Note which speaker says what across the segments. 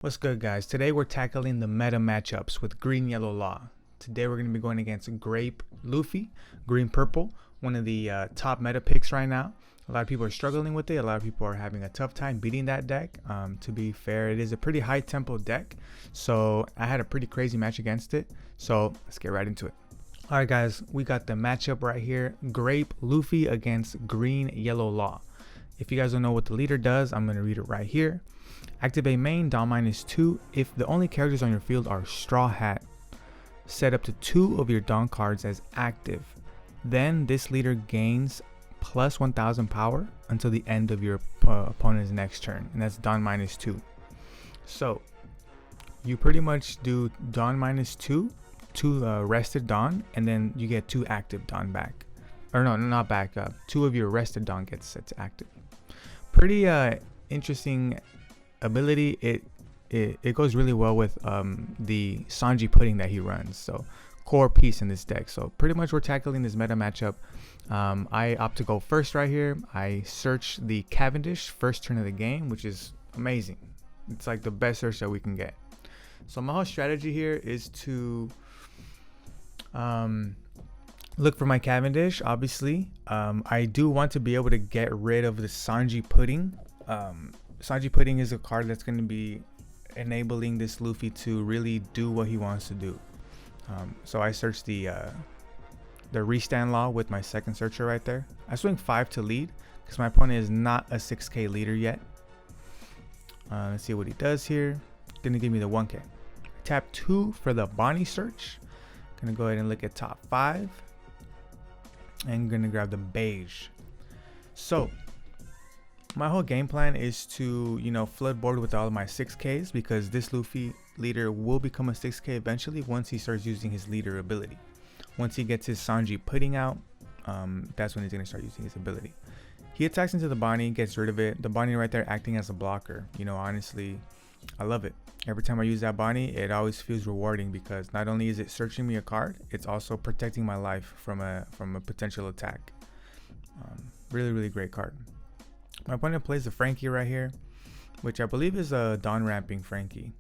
Speaker 1: What's good, guys? Today we're tackling the meta matchups with Green Yellow Law. Today we're going to be going against Grape Luffy, Green Purple, one of the top meta picks right now. A lot of people are struggling with it. A lot of people are having a tough time beating that deck. To be fair, it is a pretty high tempo deck, so I had a pretty crazy match against it. So let's get right into it. Alright guys, we got the matchup right here. Grape Luffy against Green Yellow Law. If you guys don't know what the leader does, I'm going to read it right here. Activate main, Dawn -2. If the only characters on your field are Straw Hat, set up to 2 of your Dawn cards as active. Then this leader gains plus 1000 power until the end of your opponent's next turn, and that's Dawn -2. So you pretty much do Dawn -2, 2 rested Dawn, and then you get 2 active Dawn back. Or no, not back up. 2 of your rested Dawn gets set to active. Pretty interesting ability. It goes really well with the Sanji pudding that he runs, so core piece in this deck. So pretty much we're tackling this meta matchup. I opt to go first right here. I search the Cavendish first turn of the game, which is amazing. It's like the best search that we can get. So my whole strategy here is to look for my Cavendish. Obviously I do want to be able to get rid of the Sanji pudding. Sanji Pudding is a card that's going to be enabling this Luffy to really do what he wants to do. So I searched the restand law with my second searcher right there. I swing 5 to lead because my opponent is not a 6k leader yet. Let's see what he does here. Gonna give me the 1k. Tap 2 for the Bonnie search. Gonna go ahead and look at top 5 and gonna grab the beige. So my whole game plan is to, flood board with all of my 6Ks, because this Luffy leader will become a 6K eventually once he starts using his leader ability. Once he gets his Sanji pudding out, that's when he's going to start using his ability. He attacks into the Bonnie, gets rid of it. The Bonnie right there acting as a blocker. Honestly, I love it. Every time I use that Bonnie, it always feels rewarding, because not only is it searching me a card, it's also protecting my life from a potential attack. Really, really great card. My opponent plays the Frankie right here, which I believe is a Dawn ramping Frankie,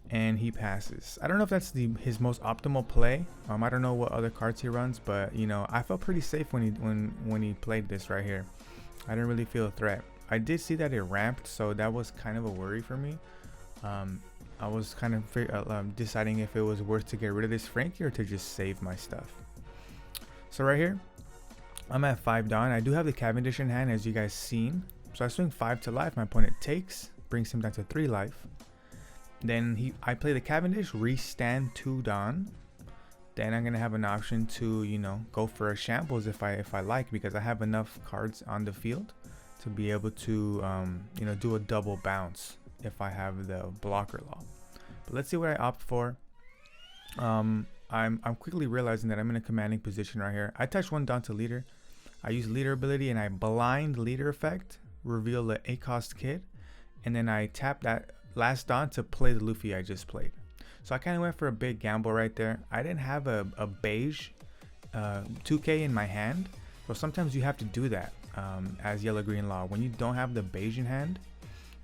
Speaker 1: and he passes. I don't know if that's his most optimal play. I don't know what other cards he runs, but I felt pretty safe when he played this right here. I didn't really feel a threat. I did see that it ramped, so that was kind of a worry for me. I was kind of deciding if it was worth to get rid of this Frankie or to just save my stuff. So right here, I'm at 5 Dawn. I do have the Cavendish in hand, as you guys seen. So I swing 5 to life. My opponent takes, brings him down to 3 life. Then I play the Cavendish, restand 2 Dawn. Then I'm gonna have an option to go for a shambles if I like, because I have enough cards on the field to be able to do a double bounce if I have the blocker law. But let's see what I opt for. I'm quickly realizing that I'm in a commanding position right here. I touch 1 Dawn to leader. I use leader ability and I blind leader effect, reveal the ACOST kid, and then I tap that last Dawn to play the Luffy I just played. So I kind of went for a big gamble right there. I didn't have a beige 2k in my hand, so sometimes you have to do that as yellow green law. When you don't have the beige in hand,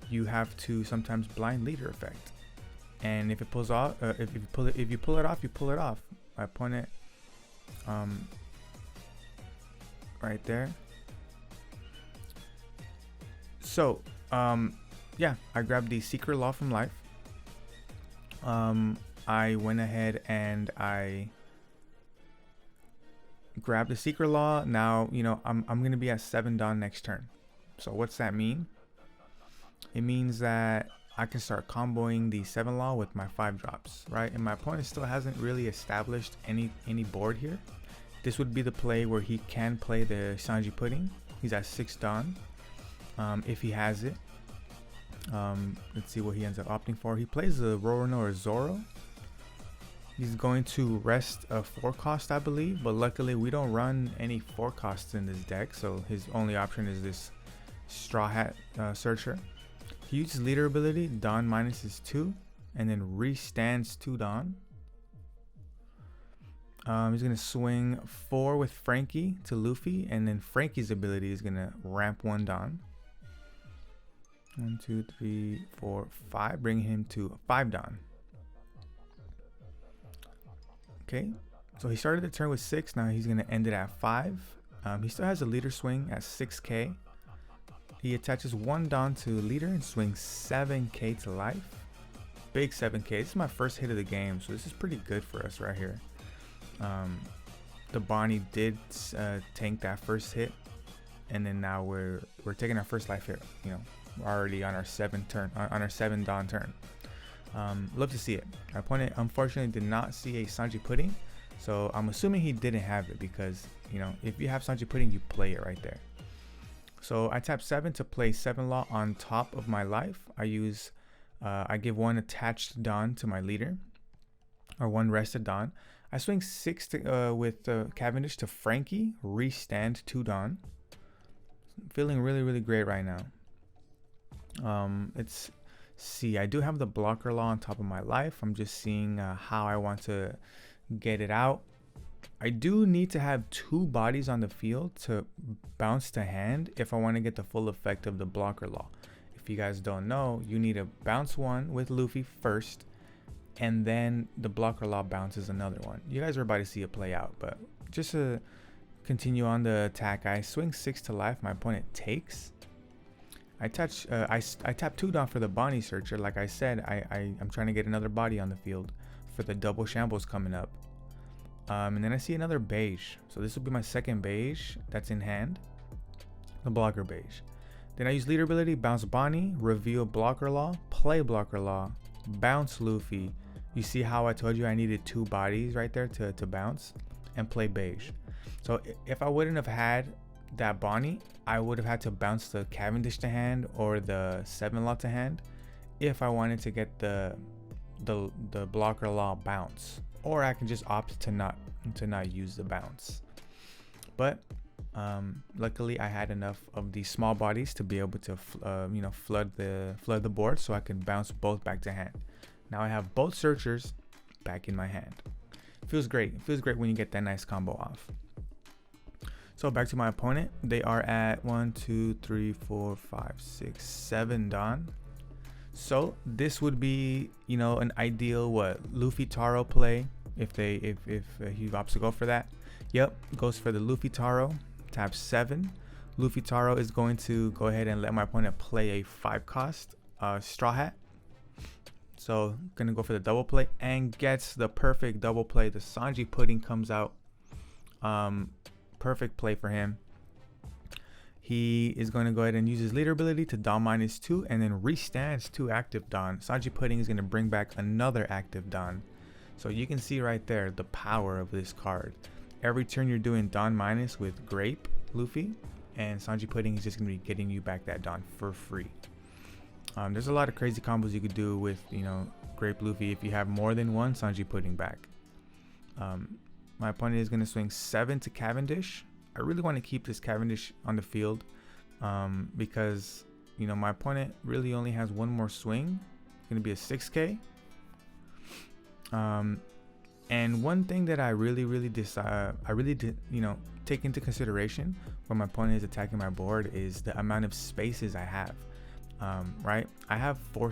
Speaker 1: you have to sometimes blind leader effect, and if it pulls off, if you pull it off, you pull it off. My opponent right there. So yeah, I grabbed the Secret Law from life. I went ahead and I grabbed the Secret Law. Now I'm gonna be at 7 Dawn next turn. So what's that mean? It means that I can start comboing the 7 Law with my 5 drops, right? And my opponent still hasn't really established any board here. This would be the play where he can play the Sanji pudding. He's at 6 Dawn, if he has it. Let's see what he ends up opting for. He plays the Roronoa or Zoro. He's going to rest a 4 cost, I believe, but luckily we don't run any 4 costs in this deck, so his only option is this Straw Hat searcher. He uses leader ability, Dawn -2, and then restands 2 Dawn. He's going to swing 4 with Frankie to Luffy, and then Frankie's ability is going to ramp 1 Dawn. 1, 2, 3, 4, 5. Bring him to 5 Don. Okay, so he started the turn with 6. Now he's going to end it at 5. He still has a leader swing at 6k. He attaches 1 Don to leader and swings 7k to life. Big 7k. This is my first hit of the game, so this is pretty good for us right here. The Bonnie did tank that first hit, and then now we're taking our first life hit. You know, we're already on our 7 Don turn. Love to see it. My opponent unfortunately did not see a Sanji Pudding, so I'm assuming he didn't have it, because you know, if you have Sanji Pudding, you play it right there. So I tap 7 to play 7 Law on top of my life. I give 1 attached Don to my leader, or 1 rested Don. I swing 6 to, with Cavendish to Frankie, restand 2 Don. Feeling really great right now. Let's see, I do have the blocker law on top of my life. I'm just seeing how I want to get it out. I do need to have 2 bodies on the field to bounce to hand if I want to get the full effect of the blocker law. If you guys don't know, you need to bounce 1 with Luffy first, and then the blocker law bounces another one. You guys are about to see it play out, but just to continue on the attack, I swing 6 to life. My opponent takes. I tap 2 Don for the Bonnie Searcher. Like I said, I'm trying to get another body on the field for the double shambles coming up. And then I see another beige. So this will be my second beige that's in hand. The blocker beige. Then I use leader ability, bounce Bonnie, reveal blocker law, play blocker law, bounce Luffy. You see how I told you I needed 2 bodies right there to bounce, and play beige. So if I wouldn't have had that Bonnie, I would have had to bounce the Cavendish to hand or the 7 Law to hand if I wanted to get the blocker law bounce, or I can just opt to not use the bounce. But luckily I had enough of these small bodies to be able to flood the board, so I can bounce both back to hand. Now I have both searchers back in my hand. Feels great. It feels great when you get that nice combo off. So back to my opponent. They are at 1, 2, 3, 4, 5, 6, 7 Don. So this would be, you know, an ideal Luffy Taro play if he opts to go for that. Yep, goes for the Luffy Taro. Tap 7. Luffy Taro is going to go ahead and let my opponent play a 5 cost Straw Hat. So gonna go for the double play, and gets the perfect double play. The Sanji Pudding comes out. Perfect play for him. He is going to go ahead and use his leader ability to Don -2, and then restands 2 active Don. Sanji Pudding is going to bring back another active Don. So you can see right there the power of this card. Every turn you're doing Don minus with Grape Luffy, and Sanji Pudding is just going to be getting you back that Don for free. There's a lot of crazy combos you could do with, you know, Grape Luffy if you have more than 1 Sanji Pudding back. My opponent is going to swing 7 to Cavendish. I really want to keep this Cavendish on the field because, you know, my opponent really only has 1 more swing. It's going to be a 6k. And one thing that I really take into consideration when my opponent is attacking my board is the amount of spaces I have. Right? I have 4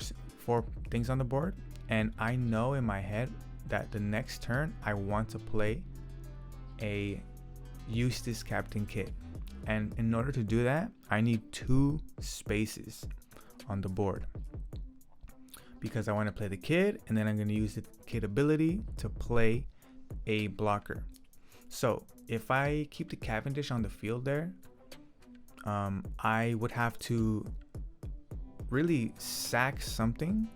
Speaker 1: things on the board, and I know in my head that the next turn I want to play a Eustace Captain Kit, and in order to do that I need 2 spaces on the board, because I want to play the kid, and then I'm going to use the kid ability to play a blocker. So if I keep the Cavendish on the field there, I would have to really sack something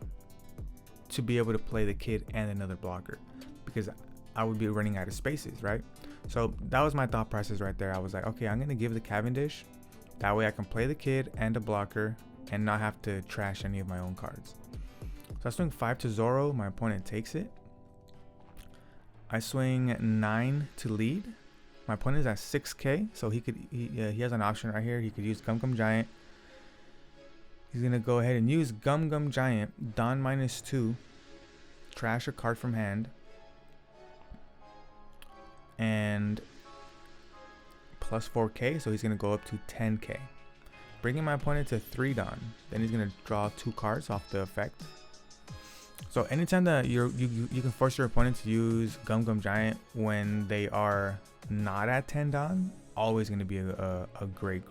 Speaker 1: to be able to play the kid and another blocker, because I would be running out of spaces, right? So that was my thought process right there. I was like, okay, I'm gonna give the Cavendish, that way I can play the kid and a blocker and not have to trash any of my own cards. So I swing 5 to Zoro. My opponent takes it. I swing 9 to lead. My opponent is at 6k, so he has an option right here. He could use Gum Gum Giant. He's gonna go ahead and use Gum Gum Giant, Don -2, trash a card from hand, and plus 4k, so he's gonna go up to 10k. bringing my opponent to 3 Dawn. Then he's gonna draw 2 cards off the effect. So anytime that you can force your opponent to use Gum Gum Giant when they are not at 10 Dawn, always gonna be a great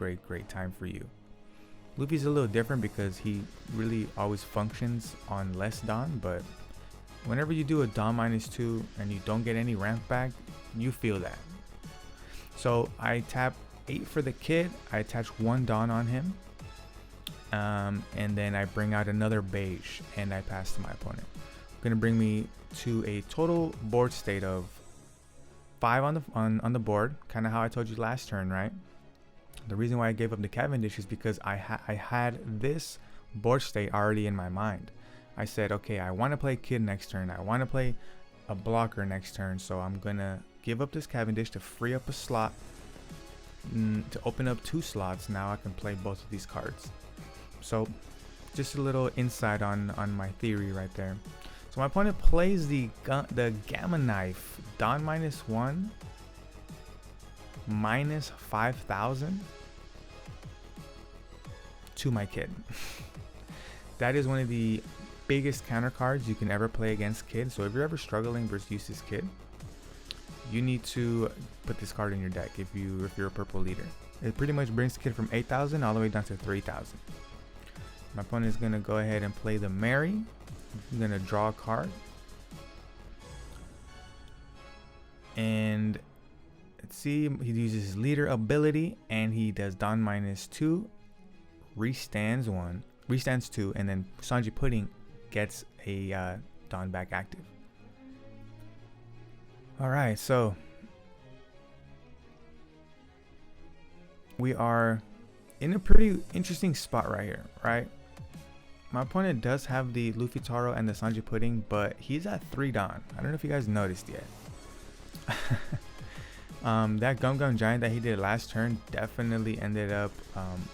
Speaker 1: time for you. Luffy's a little different because he really always functions on less Dawn, but whenever you do a Dawn -2 and you don't get any ramp back, you feel that. So I tap 8 for the kid, I attach 1 Dawn on him, and then I bring out another beige and I pass to my opponent. Gonna bring me to a total board state of 5 on the board, kind of how I told you last turn, right? The reason why I gave up the Cavendish is because I had this board state already in my mind. I said, okay, I want to play kid next turn, I want to play a blocker next turn, so I'm gonna give up this Cavendish to free up a slot, to open up 2 slots. Now I can play both of these cards. So just a little insight on my theory right there. So my opponent plays the Gamma Knife Dawn -1 -5,000 to my kid. That is one of the biggest counter cards you can ever play against kid. So if you're ever struggling versus Eustace kid, you need to put this card in your deck if you're a purple leader. It pretty much brings the kid from 8,000 all the way down to 3,000. My opponent is going to go ahead and play the Mary. I'm going to draw a card. And let's see, he uses his leader ability and he does Dawn -2, restands 2, and then Sanji Pudding gets a Dawn back active. Alright, so we are in a pretty interesting spot right here, right? My opponent does have the Luffy Taro and the Sanji Pudding, but he's at 3 Dawn. I don't know if you guys noticed yet. That Gum Gum Giant that he did last turn definitely ended up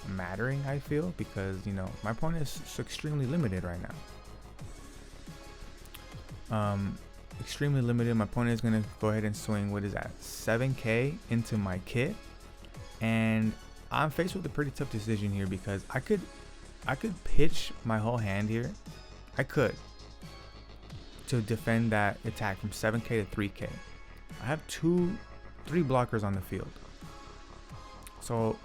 Speaker 1: mattering, I feel, because, you know, my opponent is extremely limited right now. Extremely limited. My opponent is going to go ahead and swing, what is that, 7k into my kit, and I'm faced with a pretty tough decision here because I could pitch my whole hand here. I could, to defend that attack from 7k to 3k. I have 3 blockers on the field, so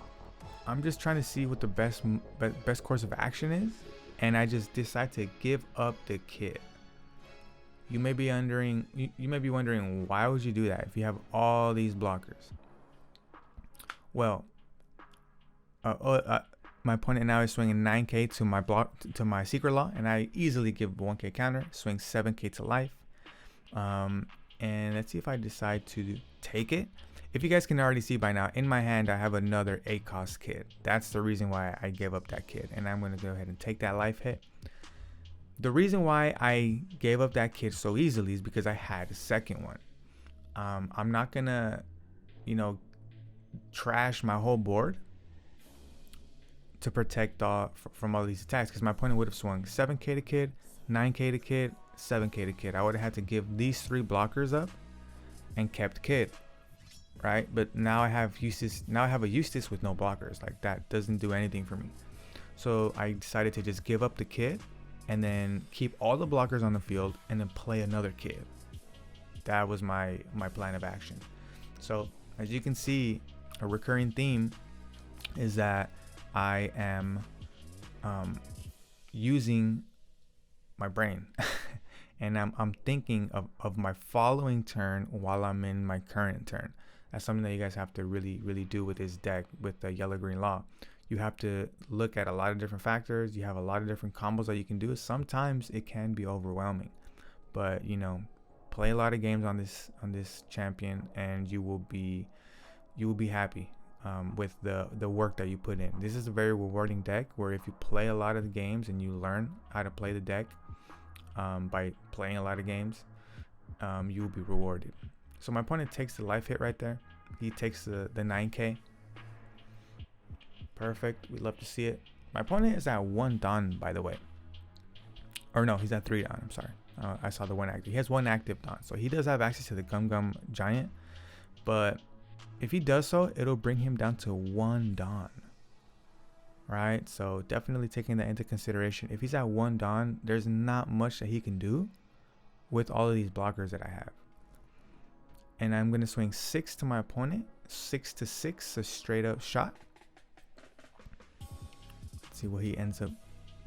Speaker 1: I'm just trying to see what the best course of action is, and I just decide to give up the kit. You may be wondering, why would you do that if you have all these blockers? Well, my opponent now is swinging 9k to my secret law, and I easily give 1k counter, swing 7k to life. And let's see if I decide to take it. If you guys can already see by now, in my hand I have another 8 cost kit. That's the reason why I gave up that kit, and I'm going to go ahead and take that life hit. The reason why I gave up that kit so easily is because I had a second one. I'm not gonna, trash my whole board to protect from all these attacks, because my opponent would have swung 7k to kid, 9k to kid, 7k to kid. I would have had to give these 3 blockers up and kept kid, right? But now I have Eustace. Now I have a Eustace with no blockers. Like, that doesn't do anything for me. So I decided to just give up the kid and then keep all the blockers on the field and then play another kid. That was my plan of action. So as you can see, a recurring theme is that I am using my brain and I'm thinking of my following turn while I'm in my current turn. That's something that you guys have to really do with this deck, with the yellow green law. You have to look at a lot of different factors. You have a lot of different combos that you can do. Sometimes it can be overwhelming, but play a lot of games on this champion and you will be happy with the work that you put in. This is a very rewarding deck where if you play a lot of the games and you learn how to play the deck by playing a lot of games, you will be rewarded. So my opponent takes the life hit right there. He takes the 9k. Perfect. We love to see it. My opponent is at 1 Dawn, by the way. Or no, he's at 3 Dawn. I'm sorry. I saw the 1 active. He has 1 active Dawn, so he does have access to the Gum Gum Giant. But if he does so, it'll bring him down to 1 Dawn. right? So definitely taking that into consideration. If he's at 1 Dawn, there's not much that he can do with all of these blockers that I have. And I'm going to swing 6 to my opponent. 6 to 6, a straight up shot. Let's see what he ends up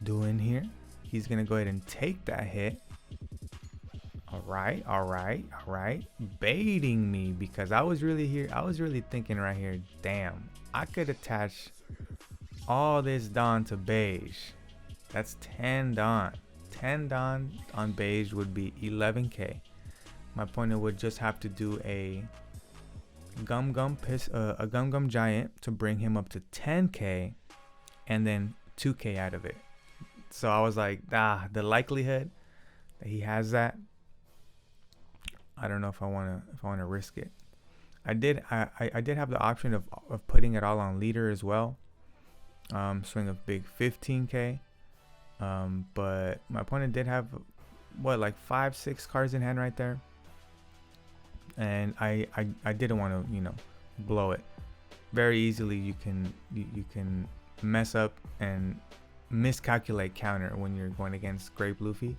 Speaker 1: doing here. He's going to go ahead and take that hit. All right. Baiting me, because I was really thinking right here, damn, I could attach all this Dawn to beige. That's 10 Dawn. 10 Dawn on beige would be 11k. My opponent would just have to do a Gum Gum Giant to bring him up to 10k, and then 2k out of it. So I was like, the likelihood that he has that, I don't know if I want to risk it. I did have the option of putting it all on leader as well. Swing a big 15k. But my opponent did have like 5-6 cards in hand right there. And I didn't want to, blow it. Very easily you can mess up and miscalculate counter when you're going against Grape Luffy.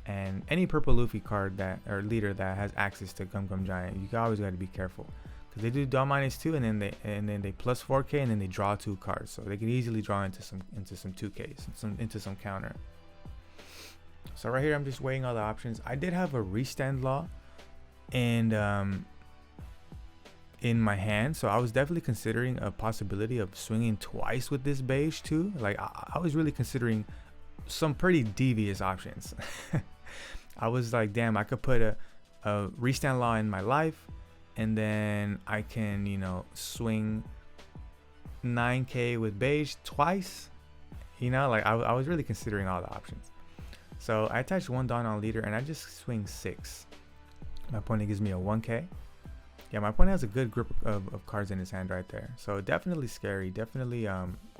Speaker 1: And any purple Luffy card or leader that has access to Gum Gum Giant, you always got to be careful, because they do Dawn -2 and then they plus 4k and then they draw 2 cards, so they could easily draw into some 2ks, into some counter. So right here I'm just weighing all the options. I did have a restand law and in my hand, so I was definitely considering a possibility of swinging twice with this beige too. Like I was really considering some pretty devious options. I was like, damn, I could put a restand law in my life, and then I can, swing 9k with beige twice. Like I was really considering all the options. So I attached 1 Dawn on leader and I just swing 6. My opponent gives me a 1k. Yeah, my opponent has a good grip of cards in his hand right there. So definitely scary, definitely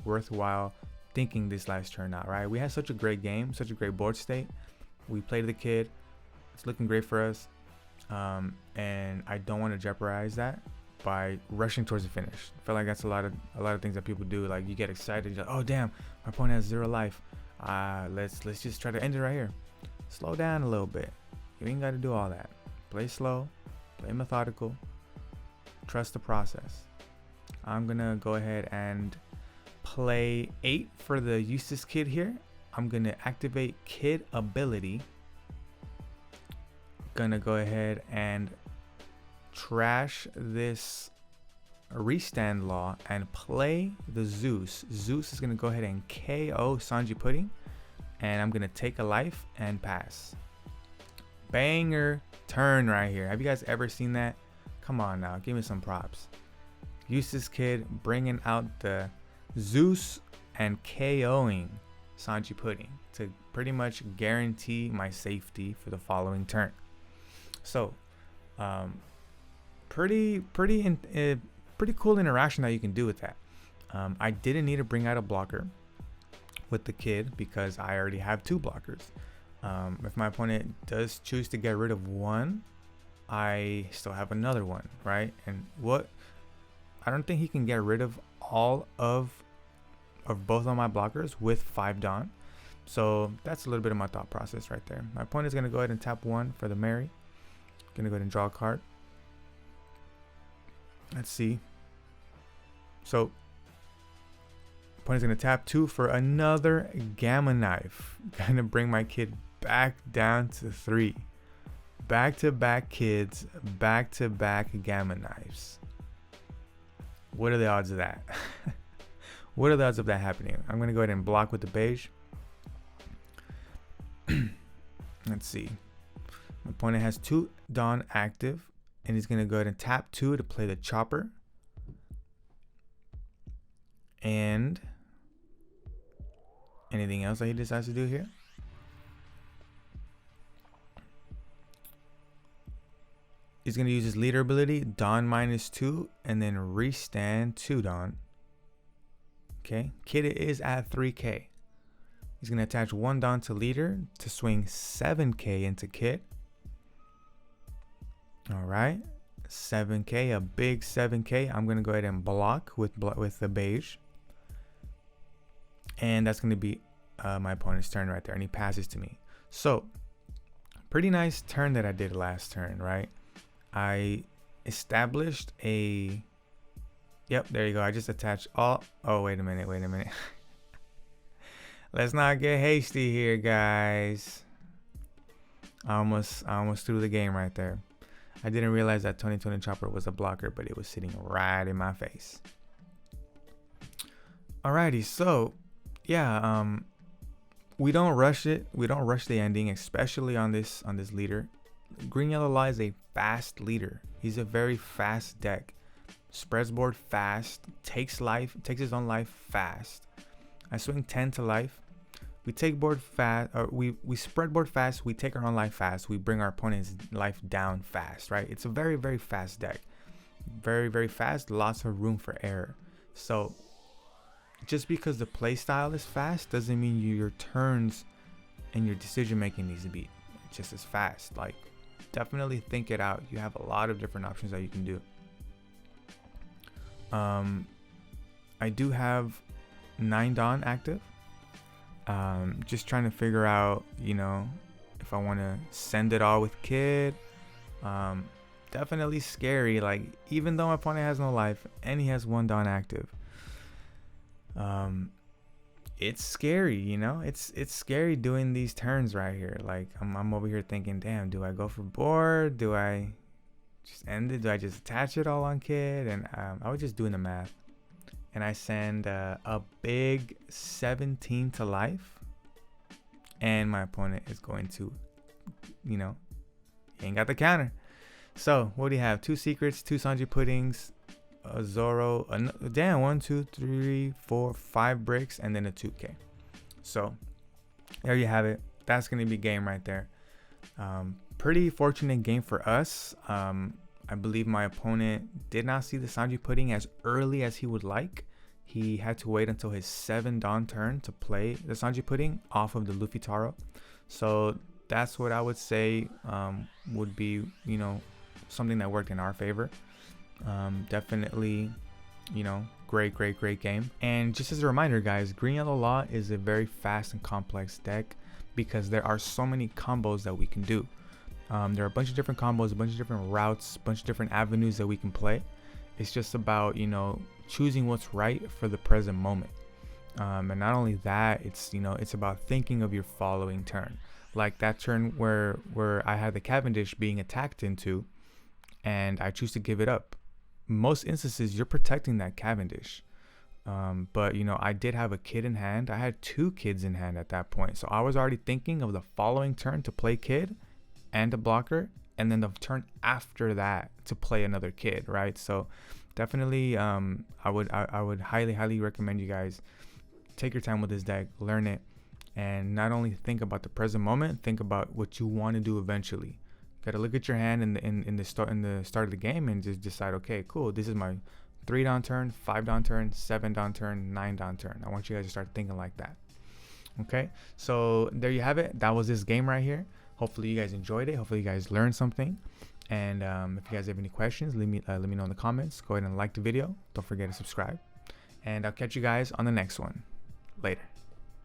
Speaker 1: worthwhile thinking this last turn out, right? We had such a great game, such a great board state. We played the kid. It's looking great for us. And I don't want to jeopardize that by rushing towards the finish. I feel like that's a lot of things that people do. Like, you get excited, you're like, oh damn, my opponent has 0 life. Let's just try to end it right here. Slow down a little bit. You ain't got to do all that. Play slow, play methodical, trust the process. I'm gonna go ahead and play 8 for the Eustace Kid here. I'm gonna activate Kid ability. Gonna go ahead and trash this restand law and play the Zeus. Zeus is gonna go ahead and KO Sanji Pudding, and I'm gonna take a life and pass. Banger turn right here. Have you guys ever seen that? Come on now, give me some props. Eustace Kid bringing out the Zeus and KOing Sanji Pudding to pretty much guarantee my safety for the following turn. So pretty cool interaction that you can do with that. I didn't need to bring out a blocker with the kid because I already have 2 blockers. If my opponent does choose to get rid of one, I still have another one, right? And I don't think he can get rid of all of both of my blockers with 5 Dawn. So that's a little bit of my thought process right there. My opponent's gonna go ahead and tap 1 for the Mary. Gonna go ahead and draw a card. Let's see. So opponent's gonna tap 2 for another Gamma Knife. Gonna bring my kid back down to 3. Back-to-back kids, back-to-back Gamma Knives. What are the odds of that? What are the odds of that happening? I'm gonna go ahead and block with the beige. Let's see. My opponent has 2 Dawn active, and he's gonna go ahead and tap 2 to play the Chopper. And anything else that he decides to do here? He's gonna use his leader ability, Dawn -2, and then restand 2 Dawn. Okay, Kid is at 3k. He's gonna attach 1 Dawn to leader to swing 7k into Kid. All right, 7k, a big 7k. I'm gonna go ahead and block with the beige. and that's going to be my opponent's turn right there, and he passes to me. So pretty nice turn that I did last turn, right? I established a, yep, there you go. I just attached all, oh, wait a minute. Let's not get hasty here, guys. I almost threw the game right there. I didn't realize that 2020 Chopper was a blocker, but it was sitting right in my face. Alrighty, so yeah, we don't rush it. We don't rush the ending, especially on this leader. Green Yellow Law is a fast leader. He's a very fast deck. Spreads board fast, takes his own life fast. I swing 10 to life. We take board fast, or we spread board fast. We take our own life fast. We bring our opponent's life down fast, right? It's a very, very fast deck. Very, very fast. Lots of room for error. So just because the play style is fast doesn't mean your turns and your decision making needs to be just as fast. Like, definitely think it out. You have a lot of different options that you can do. I do have 9 Dawn active. Just trying to figure out, you know, if I want to send it all with Kid. Definitely scary. Like, even though my opponent has no life and he has 1 Dawn active, it's scary, you know. It's scary doing these turns right here. Like, I'm over here thinking, damn, do I go for board? Do I just end it? Do I just attach it all on Kid? And I was just doing the math. And I send a big 17 to life, and my opponent is going to, you know, he ain't got the counter. So what do you have? 2 secrets, 2 Sanji puddings, a Zoro, damn, 1, 2, 3, 4, 5 bricks, and then a 2K. So there you have it. That's gonna be game right there. Pretty fortunate game for us. I believe my opponent did not see the Sanji pudding as early as he would like. He had to wait until his 7 Dawn turn to play the Sanji pudding off of the Luffy Taro. So that's what I would say would be, you know, something that worked in our favor. Definitely, you know, great game. And just as a reminder, guys, Green Yellow Law is a very fast and complex deck because there are so many combos that we can do. There are a bunch of different combos, a bunch of different routes, a bunch of different avenues that we can play. It's just about, you know, choosing what's right for the present moment. And not only that, it's, you know, it's about thinking of your following turn. Like that turn where I had the Cavendish being attacked into, and I choose to give it up. Most instances, you're protecting that Cavendish. But, you know, I did have a Kid in hand. I had 2 kids in hand at that point. So I was already thinking of the following turn to play Kid and a blocker, and then the turn after that to play another Kid, right? So definitely I would highly recommend you guys take your time with this deck, learn it, and not only think about the present moment, think about what you want to do eventually. You gotta look at your hand in the start of the game and just decide, okay, cool, this is my 3 Dawn turn, 5 Dawn turn, 7 Dawn turn, 9 Dawn turn. I want you guys to start thinking like that. Okay, so there you have it. That was this game right here. Hopefully you guys enjoyed it. Hopefully you guys learned something. And if you guys have any questions, let me know in the comments. Go ahead and like the video. Don't forget to subscribe. And I'll catch you guys on the next one. Later.